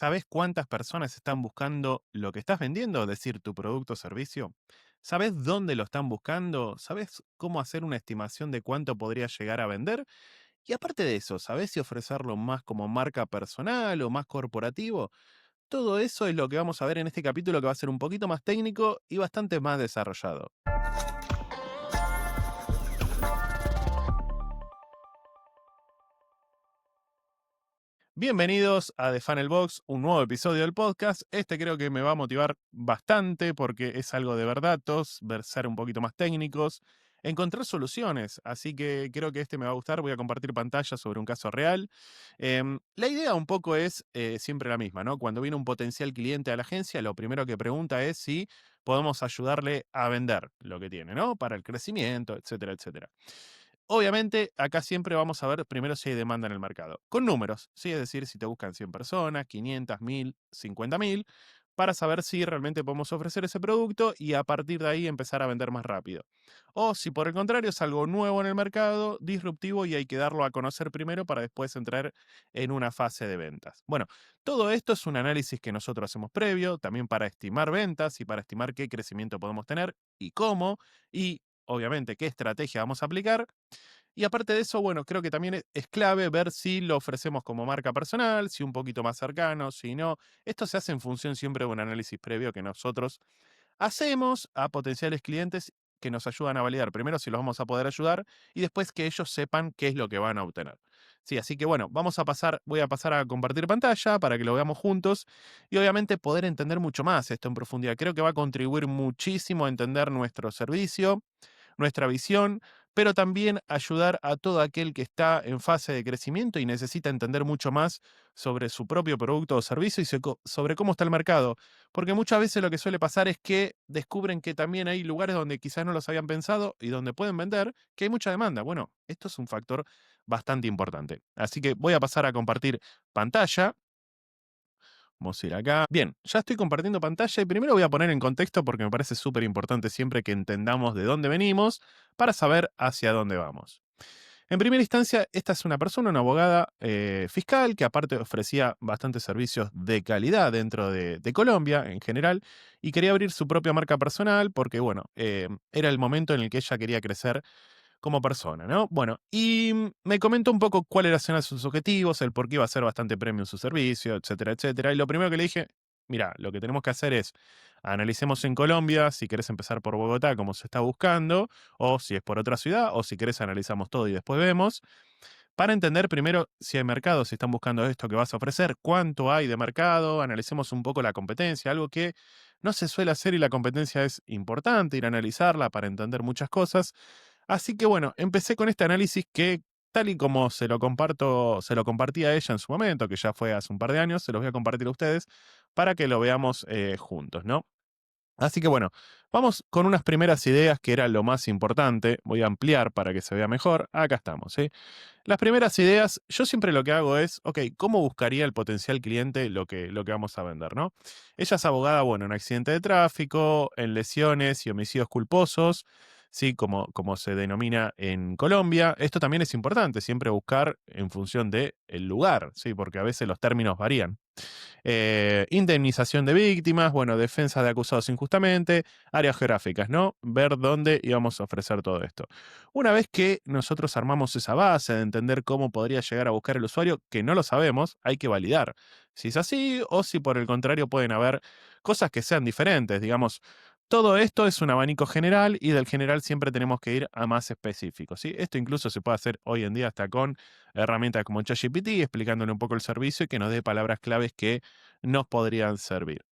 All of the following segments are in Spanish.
¿Sabes cuántas personas están buscando lo que estás vendiendo, es decir, tu producto o servicio? ¿Sabes dónde lo están buscando? ¿Sabes cómo hacer una estimación de cuánto podría llegar a vender? Y aparte de eso, ¿sabes si ofrecerlo más como marca personal o más corporativo? Todo eso es lo que vamos a ver en este capítulo que va a ser un poquito más técnico y bastante más desarrollado. Bienvenidos a The Funnel Box, un nuevo episodio del podcast. Este creo que me va a motivar bastante porque es algo de ver datos, ver ser un poquito más técnicos, encontrar soluciones. Así que creo que este me va a gustar. Voy a compartir pantalla sobre un caso real. La idea un poco es siempre la misma, ¿no? Cuando viene un potencial cliente a la agencia, lo primero que pregunta es si podemos ayudarle a vender lo que tiene, ¿no? Para el crecimiento, etcétera, etcétera. Obviamente, acá siempre vamos a ver primero si hay demanda en el mercado, con números, ¿sí? Es decir, si te buscan 100 personas, 500, 1000, 50.000, para saber si realmente podemos ofrecer ese producto y a partir de ahí empezar a vender más rápido. O si por el contrario es algo nuevo en el mercado, disruptivo y hay que darlo a conocer primero para después entrar en una fase de ventas. Bueno, todo esto es un análisis que nosotros hacemos previo, también para estimar ventas y para estimar qué crecimiento podemos tener y cómo, y obviamente qué estrategia vamos a aplicar. Y aparte de eso, bueno, creo que también es clave ver si lo ofrecemos como marca personal, si un poquito más cercano, si no. Esto se hace en función siempre de un análisis previo que nosotros hacemos a potenciales clientes que nos ayudan a validar primero si los vamos a poder ayudar y después que ellos sepan qué es lo que van a obtener. Sí, así que bueno, voy a pasar a compartir pantalla para que lo veamos juntos y obviamente poder entender mucho más esto en profundidad. Creo que va a contribuir muchísimo a entender nuestro servicio, nuestra visión, pero también ayudar a todo aquel que está en fase de crecimiento y necesita entender mucho más sobre su propio producto o servicio y sobre cómo está el mercado. Porque muchas veces lo que suele pasar es que descubren que también hay lugares donde quizás no los habían pensado y donde pueden vender, que hay mucha demanda. Bueno, esto es un factor bastante importante. Así que voy a pasar a compartir pantalla. Vamos a ir acá. Bien, ya estoy compartiendo pantalla y primero voy a poner en contexto porque me parece súper importante siempre que entendamos de dónde venimos para saber hacia dónde vamos. En primera instancia, esta es una persona, una abogada fiscal que aparte ofrecía bastantes servicios de calidad dentro de Colombia en general y quería abrir su propia marca personal porque, bueno, era el momento en el que ella quería crecer como persona, ¿no? Bueno, y me comentó un poco cuáles eran sus objetivos, el por qué iba a ser bastante premium su servicio, etcétera, etcétera. Y lo primero que le dije, mira, lo que tenemos que hacer es analicemos en Colombia, si querés empezar por Bogotá, como se está buscando, o si es por otra ciudad, o si querés analizamos todo y después vemos, para entender primero si hay mercado, si están buscando esto que vas a ofrecer, cuánto hay de mercado, analicemos un poco la competencia, algo que no se suele hacer y la competencia es importante, ir a analizarla para entender muchas cosas. Así que bueno, empecé con este análisis que tal y como se lo compartí a ella en su momento, que ya fue hace un par de años, se los voy a compartir a ustedes para que lo veamos juntos, ¿no? Así que bueno, vamos con unas primeras ideas que era lo más importante. Voy a ampliar para que se vea mejor. Acá estamos, ¿sí? Las primeras ideas, yo siempre lo que hago es, ok, ¿cómo buscaría el potencial cliente lo que vamos a vender, ¿no? Ella es abogada, bueno, en accidente de tráfico, en lesiones y homicidios culposos, ¿sí? Como se denomina en Colombia. Esto también es importante, siempre buscar en función del lugar, ¿sí? Porque a veces los términos varían. Indemnización de víctimas, bueno, defensa de acusados injustamente, áreas geográficas, ¿no? Ver dónde íbamos a ofrecer todo esto. Una vez que nosotros armamos esa base de entender cómo podría llegar a buscar el usuario, que no lo sabemos, hay que validar si es así o si por el contrario pueden haber cosas que sean diferentes, digamos. Todo esto es un abanico general y del general siempre tenemos que ir a más específicos, ¿sí? Esto incluso se puede hacer hoy en día hasta con herramientas como ChatGPT, explicándole un poco el servicio y que nos dé palabras claves que nos podrían servir.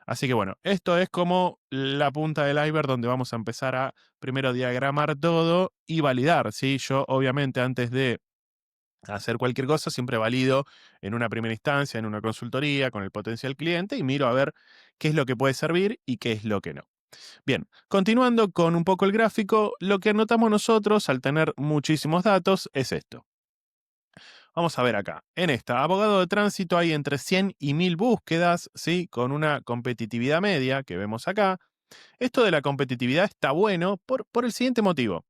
Así que bueno, esto es como la punta del iceberg donde vamos a empezar a primero diagramar todo y validar, ¿sí? Yo obviamente antes de hacer cualquier cosa siempre valido en una primera instancia, en una consultoría con el potencial cliente y miro a ver qué es lo que puede servir y qué es lo que no. Bien, continuando con un poco el gráfico, lo que anotamos nosotros al tener muchísimos datos es esto. Vamos a ver acá. En esta, abogado de tránsito hay entre 100 y 1000 búsquedas, ¿sí? Con una competitividad media que vemos acá. Esto de la competitividad está bueno por el siguiente motivo.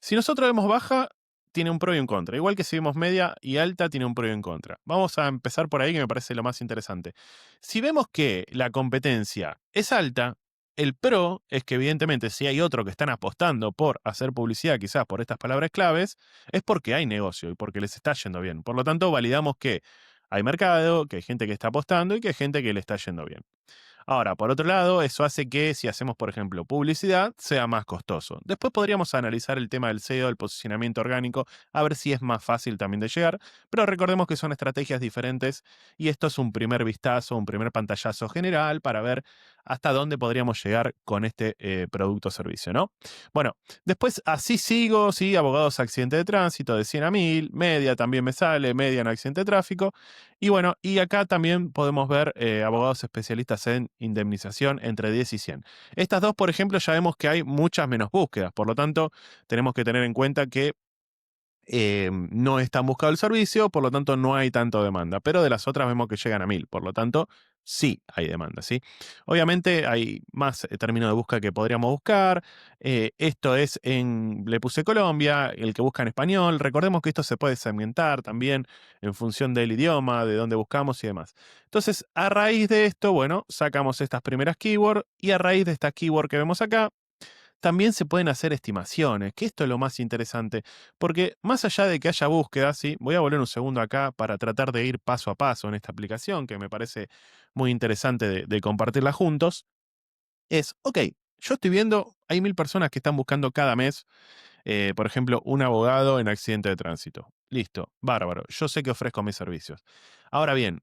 Si nosotros vemos baja, tiene un pro y un contra. Igual que si vemos media y alta, tiene un pro y un contra. Vamos a empezar por ahí, que me parece lo más interesante. Si vemos que la competencia es alta, el pro es que evidentemente si hay otro que están apostando por hacer publicidad, quizás por estas palabras claves, es porque hay negocio y porque les está yendo bien. Por lo tanto, validamos que hay mercado, que hay gente que está apostando y que hay gente que le está yendo bien. Ahora, por otro lado, eso hace que si hacemos, por ejemplo, publicidad, sea más costoso. Después podríamos analizar el tema del SEO, el posicionamiento orgánico, a ver si es más fácil también de llegar, pero recordemos que son estrategias diferentes y esto es un primer vistazo, un primer pantallazo general para ver hasta dónde podríamos llegar con este producto o servicio, ¿no? Bueno, después así sigo, sí, abogados accidente de tránsito de 100 a 1000, media también me sale, media en accidente de tráfico, y bueno, y acá también podemos ver abogados especialistas en indemnización entre 10 y 100. Estas dos, por ejemplo, ya vemos que hay muchas menos búsquedas, por lo tanto, tenemos que tener en cuenta que no es tan buscado el servicio, por lo tanto no hay tanto demanda, pero de las otras vemos que llegan a 1000, por lo tanto sí hay demanda, ¿sí? Obviamente hay más términos de búsqueda que podríamos buscar, esto es le puse Colombia, el que busca en español, recordemos que esto se puede segmentar también en función del idioma, de dónde buscamos y demás. Entonces, a raíz de esto, bueno, sacamos estas primeras keywords y a raíz de estas keywords que vemos acá, también se pueden hacer estimaciones, que esto es lo más interesante, porque más allá de que haya búsquedas, ¿sí? Voy a volver un segundo acá para tratar de ir paso a paso en esta aplicación, que me parece muy interesante de compartirla juntos, es, ok, yo estoy viendo, hay 1000 personas que están buscando cada mes por ejemplo, un abogado en accidente de tránsito. Listo, bárbaro. Yo sé que ofrezco mis servicios. Ahora bien,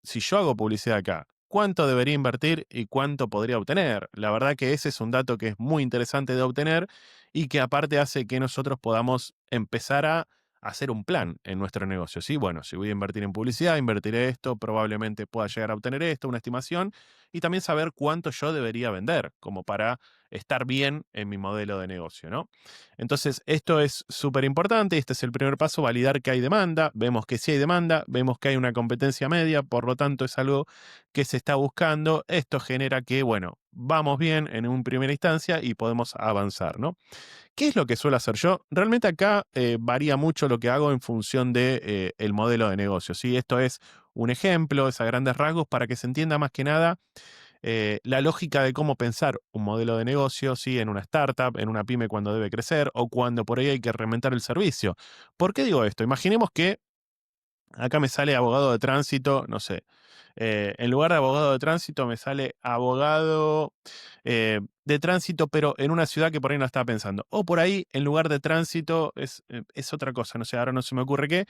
si yo hago publicidad acá, ¿cuánto debería invertir y cuánto podría obtener? La verdad que ese es un dato que es muy interesante de obtener y que aparte hace que nosotros podamos empezar a hacer un plan en nuestro negocio. Sí, bueno, si voy a invertir en publicidad, invertiré esto, probablemente pueda llegar a obtener esto, una estimación, y también saber cuánto yo debería vender, como para estar bien en mi modelo de negocio, ¿no? Entonces, esto es súper importante. Este es el primer paso, validar que hay demanda. Vemos que sí hay demanda, vemos que hay una competencia media, por lo tanto es algo que se está buscando. Esto genera que, bueno, vamos bien en una primera instancia y podemos avanzar, ¿no? ¿Qué es lo que suelo hacer yo? Realmente acá varía mucho lo que hago en función de el modelo de negocio, ¿sí? Esto es un ejemplo, es a grandes rasgos para que se entienda más que nada la lógica de cómo pensar un modelo de negocio, ¿sí? En una startup, en una pyme cuando debe crecer o cuando por ahí hay que reinventar el servicio. ¿Por qué digo esto? Imaginemos que acá me sale abogado de tránsito, no sé. En lugar de abogado de tránsito me sale abogado de tránsito, pero en una ciudad que por ahí no estaba pensando. O por ahí, en lugar de tránsito, es otra cosa. No sé, ahora no se me ocurre qué,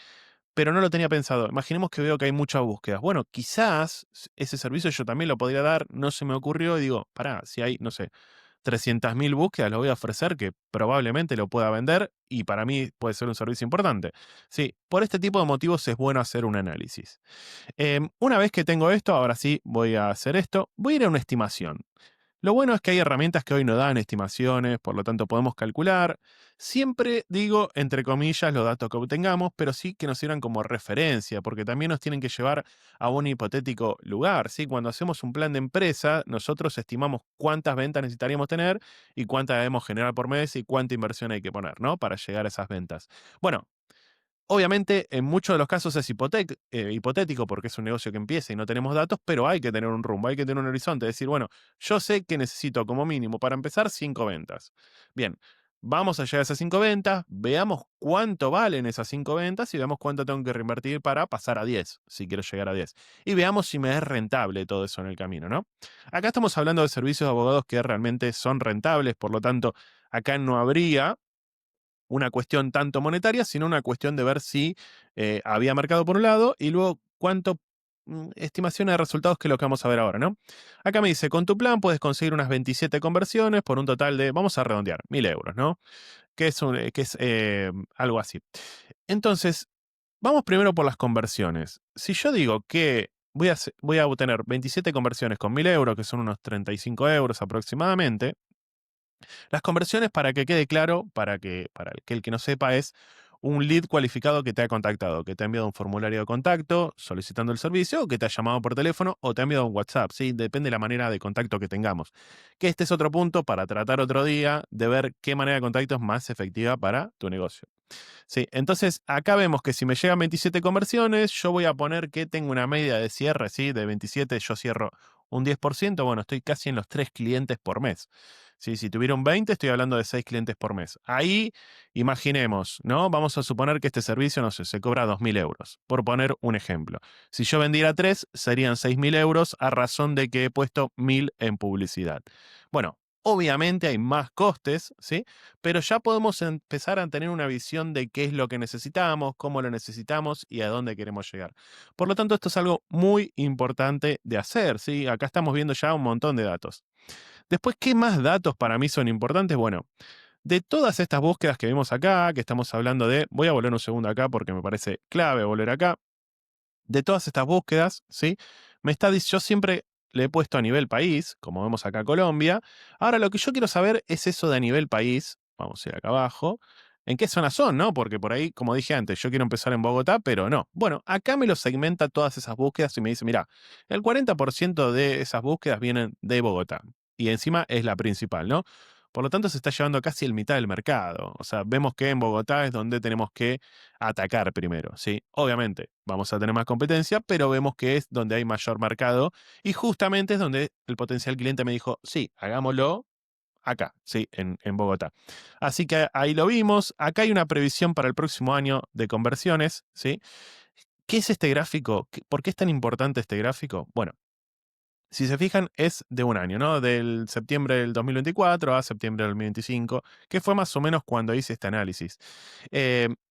pero no lo tenía pensado. Imaginemos que veo que hay muchas búsquedas. Bueno, quizás ese servicio yo también lo podría dar, no se me ocurrió y digo, pará, si hay, no sé, 300.000 búsquedas, lo voy a ofrecer que probablemente lo pueda vender y para mí puede ser un servicio importante. Sí, por este tipo de motivos es bueno hacer un análisis. Una vez que tengo esto, ahora sí voy a hacer esto, voy a ir a una estimación. Lo bueno es que hay herramientas que hoy no dan estimaciones, por lo tanto podemos calcular. Siempre digo, entre comillas, los datos que obtengamos, pero sí que nos sirvan como referencia, porque también nos tienen que llevar a un hipotético lugar, ¿sí? Cuando hacemos un plan de empresa, nosotros estimamos cuántas ventas necesitaríamos tener y cuántas debemos generar por mes y cuánta inversión hay que poner, ¿no? Para llegar a esas ventas. Bueno, obviamente, en muchos de los casos es hipotético porque es un negocio que empieza y no tenemos datos, pero hay que tener un rumbo, hay que tener un horizonte. Decir, bueno, yo sé que necesito como mínimo para empezar 5 ventas. Bien, vamos a llegar a esas 5 ventas, veamos cuánto valen esas 5 ventas y veamos cuánto tengo que reinvertir para pasar a 10, si quiero llegar a 10. Y veamos si me es rentable todo eso en el camino, ¿no? Acá estamos hablando de servicios de abogados que realmente son rentables, por lo tanto, acá no habría una cuestión tanto monetaria, sino una cuestión de ver si había mercado por un lado y luego cuánto estimaciones de resultados que es lo que vamos a ver ahora, ¿no? Acá me dice, con tu plan puedes conseguir unas 27 conversiones por un total de, vamos a redondear, 1000 euros, ¿no? Que es algo así. Entonces, vamos primero por las conversiones. Si yo digo que voy a obtener 27 conversiones con 1000 euros, que son unos 35 euros aproximadamente, las conversiones, para que quede claro, para el que no sepa, es un lead cualificado que te ha contactado, que te ha enviado un formulario de contacto solicitando el servicio, o que te ha llamado por teléfono o te ha enviado un WhatsApp, ¿sí? Depende de la manera de contacto que tengamos. Que este es otro punto para tratar otro día de ver qué manera de contacto es más efectiva para tu negocio. Sí, entonces acá vemos que si me llegan 27 conversiones, yo voy a poner que tengo una media de cierre, ¿sí? De 27 yo cierro un 10%, bueno, estoy casi en los 3 clientes por mes. ¿Sí? Si tuviera un 20, estoy hablando de 6 clientes por mes. Ahí, imaginemos, ¿no? Vamos a suponer que este servicio, no sé, se cobra 2.000 euros, por poner un ejemplo. Si yo vendiera 3, serían 6.000 euros a razón de que he puesto 1.000 en publicidad. Bueno, obviamente hay más costes, ¿sí? Pero ya podemos empezar a tener una visión de qué es lo que necesitamos, cómo lo necesitamos y a dónde queremos llegar. Por lo tanto, esto es algo muy importante de hacer, ¿sí? Acá estamos viendo ya un montón de datos. Después, ¿qué más datos para mí son importantes? Bueno, de todas estas búsquedas que vimos acá, que estamos hablando de, voy a volver un segundo acá porque me parece clave volver acá, de todas estas búsquedas, ¿sí? Yo siempre le he puesto a nivel país, como vemos acá Colombia. Ahora lo que yo quiero saber es eso de a nivel país. Vamos a ir acá abajo. ¿En qué zona son, no? Porque por ahí, como dije antes, yo quiero empezar en Bogotá, pero no. Bueno, acá me lo segmenta todas esas búsquedas y me dice, mira, el 40% de esas búsquedas vienen de Bogotá. Y encima es la principal, ¿no? Por lo tanto, se está llevando casi el mitad del mercado. O sea, vemos que en Bogotá es donde tenemos que atacar primero, ¿sí? Obviamente, vamos a tener más competencia, pero vemos que es donde hay mayor mercado y justamente es donde el potencial cliente me dijo, sí, hagámoslo acá, sí, en Bogotá. Así que ahí lo vimos. Acá hay una previsión para el próximo año de conversiones, ¿sí? ¿Qué es este gráfico? ¿Por qué es tan importante este gráfico? Bueno, si se fijan, es de un año, ¿no? Del septiembre del 2024 a septiembre del 2025, que fue más o menos cuando hice este análisis.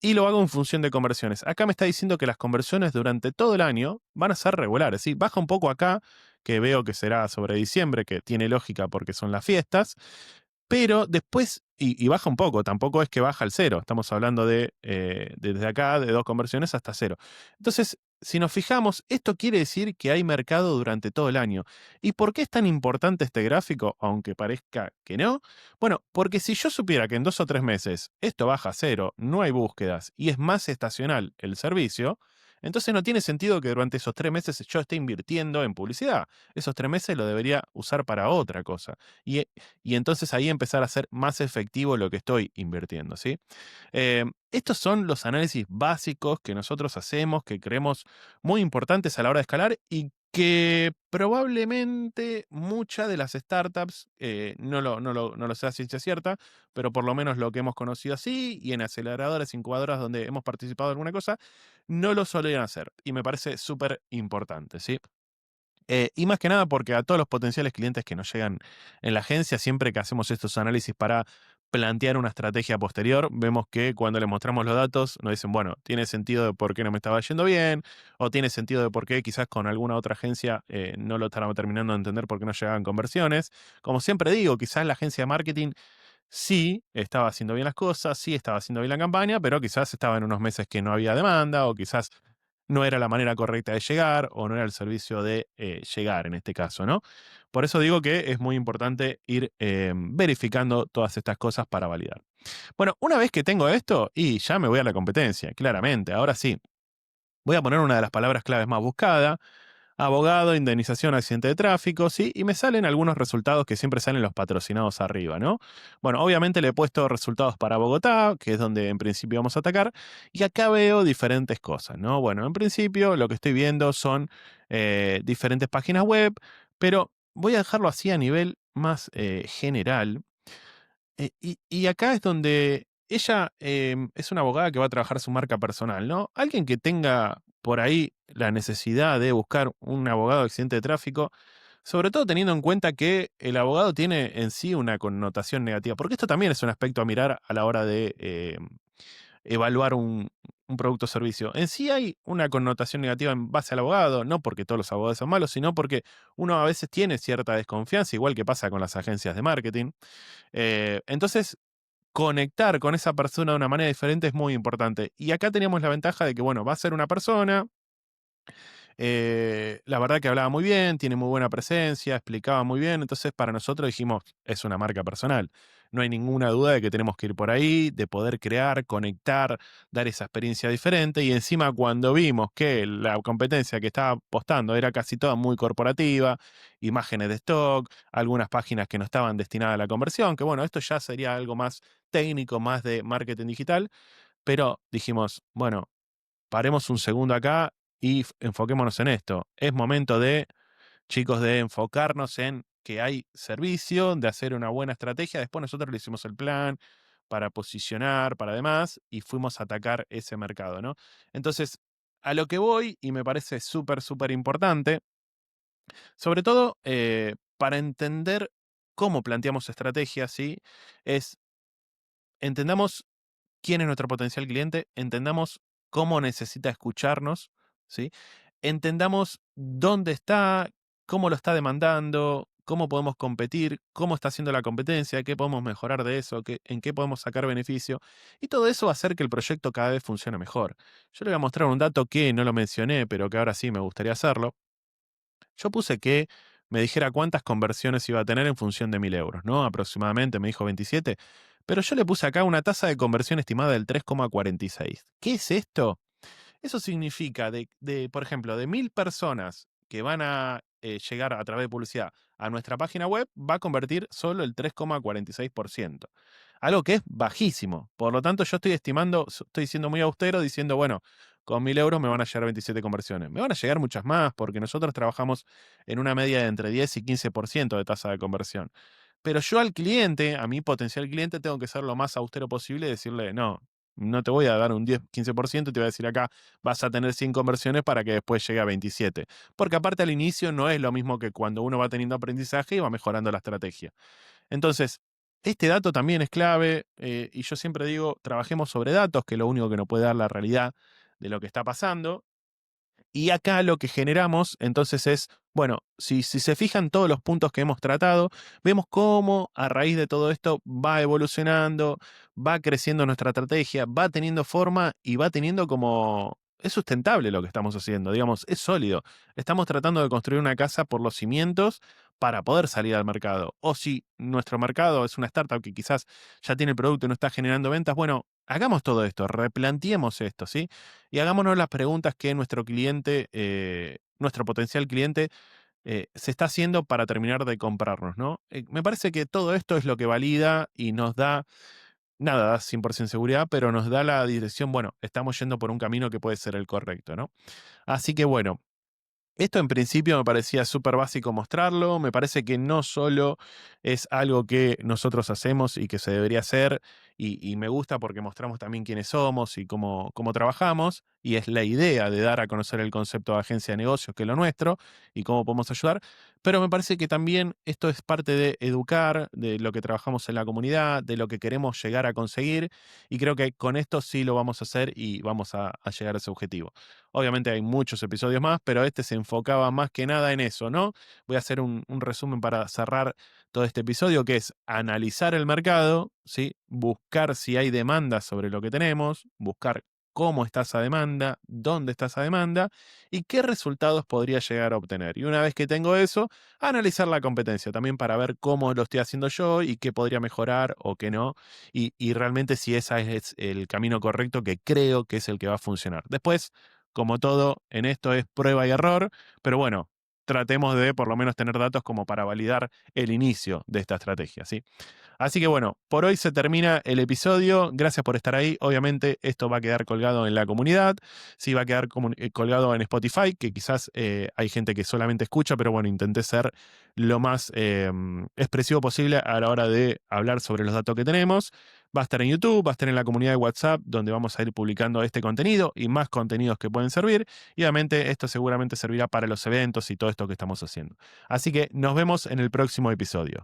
Y lo hago en función de conversiones. Acá me está diciendo que las conversiones durante todo el año van a ser regulares, ¿sí? Baja un poco acá, que veo que será sobre diciembre, que tiene lógica porque son las fiestas, pero después, y baja un poco, tampoco es que baja al cero, estamos hablando desde acá, de 2 conversiones hasta cero. Entonces, si nos fijamos, esto quiere decir que hay mercado durante todo el año. ¿Y por qué es tan importante este gráfico, aunque parezca que no? Bueno, porque si yo supiera que en 2 o 3 meses esto baja a cero, no hay búsquedas y es más estacional el servicio, entonces no tiene sentido que durante esos 3 meses yo esté invirtiendo en publicidad. Esos 3 meses lo debería usar para otra cosa. Y, y entonces ahí empezar a hacer más efectivo lo que estoy invirtiendo, ¿sí? Estos son los análisis básicos que nosotros hacemos, que creemos muy importantes a la hora de escalar y que probablemente muchas de las startups, no lo sé a ciencia cierta, pero por lo menos lo que hemos conocido así y en aceleradoras, incubadoras donde hemos participado en alguna cosa, no lo solían hacer. Y me parece súper importante, ¿sí? Y más que nada porque a todos los potenciales clientes que nos llegan en la agencia, siempre que hacemos estos análisis para plantear una estrategia posterior, vemos que cuando les mostramos los datos nos dicen, bueno, tiene sentido de por qué no me estaba yendo bien, o tiene sentido de por qué quizás con alguna otra agencia no lo estábamos terminando de entender por qué no llegaban conversiones. Como siempre digo, quizás la agencia de marketing sí estaba haciendo bien las cosas, sí estaba haciendo bien la campaña, pero quizás estaba en unos meses que no había demanda o quizás no era la manera correcta de llegar o no era el servicio de llegar en este caso, ¿no? Por eso digo que es muy importante ir verificando todas estas cosas para validar. Bueno, una vez que tengo esto, y ya me voy a la competencia, claramente, ahora sí, voy a poner una de las palabras claves más buscadas, abogado, indemnización, accidente de tráfico, ¿sí? Y me salen algunos resultados que siempre salen los patrocinados arriba, ¿no? Bueno, obviamente le he puesto resultados para Bogotá, que es donde en principio vamos a atacar, y acá veo diferentes cosas, ¿no? Bueno, en principio lo que estoy viendo son diferentes páginas web, pero voy a dejarlo así a nivel más general. Y acá es donde ella es una abogada que va a trabajar su marca personal, ¿no? Alguien que tenga por ahí la necesidad de buscar un abogado de accidente de tráfico, sobre todo teniendo en cuenta que el abogado tiene en sí una connotación negativa, porque esto también es un aspecto a mirar a la hora de evaluar un producto o servicio. En sí hay una connotación negativa en base al abogado, no porque todos los abogados son malos, sino porque uno a veces tiene cierta desconfianza, igual que pasa con las agencias de marketing. Entonces, conectar con esa persona de una manera diferente es muy importante. Y acá teníamos la ventaja de que, bueno, va a ser una persona, la verdad que hablaba muy bien, tiene muy buena presencia, explicaba muy bien, entonces para nosotros dijimos, es una marca personal. no hay ninguna duda de que tenemos que ir por ahí, de poder crear, conectar, dar esa experiencia diferente. Y encima cuando vimos que la competencia que estaba postando era casi toda muy corporativa, imágenes de stock, algunas páginas que no estaban destinadas a la conversión, que bueno, esto ya sería algo más técnico, más de marketing digital, pero dijimos, bueno, paremos un segundo acá y enfoquémonos en esto. Es momento de, chicos, de enfocarnos en que hay servicio, de hacer una buena estrategia. Después nosotros le hicimos el plan para posicionar, para demás, y fuimos a atacar ese mercado, ¿no? Entonces, a lo que voy, y me parece súper, súper importante, sobre todo para entender cómo planteamos estrategias, ¿sí? Es, entendamos quién es nuestro potencial cliente, entendamos cómo necesita escucharnos, ¿sí? Entendamos dónde está, cómo lo está demandando, cómo podemos competir, cómo está haciendo la competencia, qué podemos mejorar de eso, en qué podemos sacar beneficio. Y todo eso va a hacer que el proyecto cada vez funcione mejor. Yo le voy a mostrar un dato que no lo mencioné, pero que ahora sí me gustaría hacerlo. Yo puse que me dijera cuántas conversiones iba a tener en función de 1.000 euros, ¿no? Aproximadamente me dijo 27, pero yo le puse acá una tasa de conversión estimada del 3,46. ¿Qué es esto? Eso significa por ejemplo, de 1.000 personas que van a llegar a través de publicidad a nuestra página web, va a convertir solo el 3,46%. Algo que es bajísimo. Por lo tanto, yo estoy estimando, estoy siendo muy austero diciendo, bueno, con 1.000 euros me van a llegar 27 conversiones. Me van a llegar muchas más porque nosotros trabajamos en una media de entre 10 y 15% de tasa de conversión. Pero yo al cliente, a mi potencial cliente, tengo que ser lo más austero posible y decirle, no, no te voy a dar un 10, 15%, te voy a decir acá, vas a tener 100 conversiones para que después llegue a 27. Porque aparte al inicio no es lo mismo que cuando uno va teniendo aprendizaje y va mejorando la estrategia. Entonces, este dato también es clave y yo siempre digo, trabajemos sobre datos, que es lo único que nos puede dar la realidad de lo que está pasando. Y acá lo que generamos entonces es, bueno, si se fijan todos los puntos que hemos tratado, vemos cómo a raíz de todo esto va evolucionando, va creciendo nuestra estrategia, va teniendo forma y va teniendo como... Es sustentable lo que estamos haciendo, digamos, es sólido. Estamos tratando de construir una casa por los cimientos para poder salir al mercado. O si nuestro mercado es una startup que quizás ya tiene el producto y no está generando ventas, bueno, hagamos todo esto, replanteemos esto, ¿sí? Y hagámonos las preguntas que nuestro cliente, nuestro potencial cliente, se está haciendo para terminar de comprarnos, ¿no? Me parece que todo esto es lo que valida y nos da, nada, da 100% seguridad, pero nos da la dirección, bueno, estamos yendo por un camino que puede ser el correcto, ¿no? Así que bueno, esto en principio me parecía súper básico mostrarlo, me parece que no solo es algo que nosotros hacemos y que se debería hacer, y me gusta porque mostramos también quiénes somos y cómo trabajamos, y es la idea de dar a conocer el concepto de agencia de negocios, que es lo nuestro, y cómo podemos ayudar, pero me parece que también esto es parte de educar, de lo que trabajamos en la comunidad, de lo que queremos llegar a conseguir, y creo que con esto sí lo vamos a hacer y vamos a llegar a ese objetivo. Obviamente hay muchos episodios más, pero este se enfocaba más que nada en eso, ¿no? Voy a hacer un resumen para cerrar todo este episodio, que es analizar el mercado, ¿sí? Buscar si hay demanda sobre lo que tenemos, buscar cómo está esa demanda, dónde está esa demanda y qué resultados podría llegar a obtener. Y una vez que tengo eso, analizar la competencia también para ver cómo lo estoy haciendo yo y qué podría mejorar o qué no. Y realmente si ese es el camino correcto que creo que es el que va a funcionar. Después, como todo en esto es prueba y error, pero bueno, tratemos de por lo menos tener datos como para validar el inicio de esta estrategia, ¿sí? Así que bueno, por hoy se termina el episodio. Gracias por estar ahí. Obviamente esto va a quedar colgado en la comunidad. Sí, va a quedar colgado en Spotify, que quizás hay gente que solamente escucha, pero bueno, intenté ser lo más expresivo posible a la hora de hablar sobre los datos que tenemos. Va a estar en YouTube, va a estar en la comunidad de WhatsApp, donde vamos a ir publicando este contenido y más contenidos que pueden servir. Y obviamente esto seguramente servirá para los eventos y todo esto que estamos haciendo. Así que nos vemos en el próximo episodio.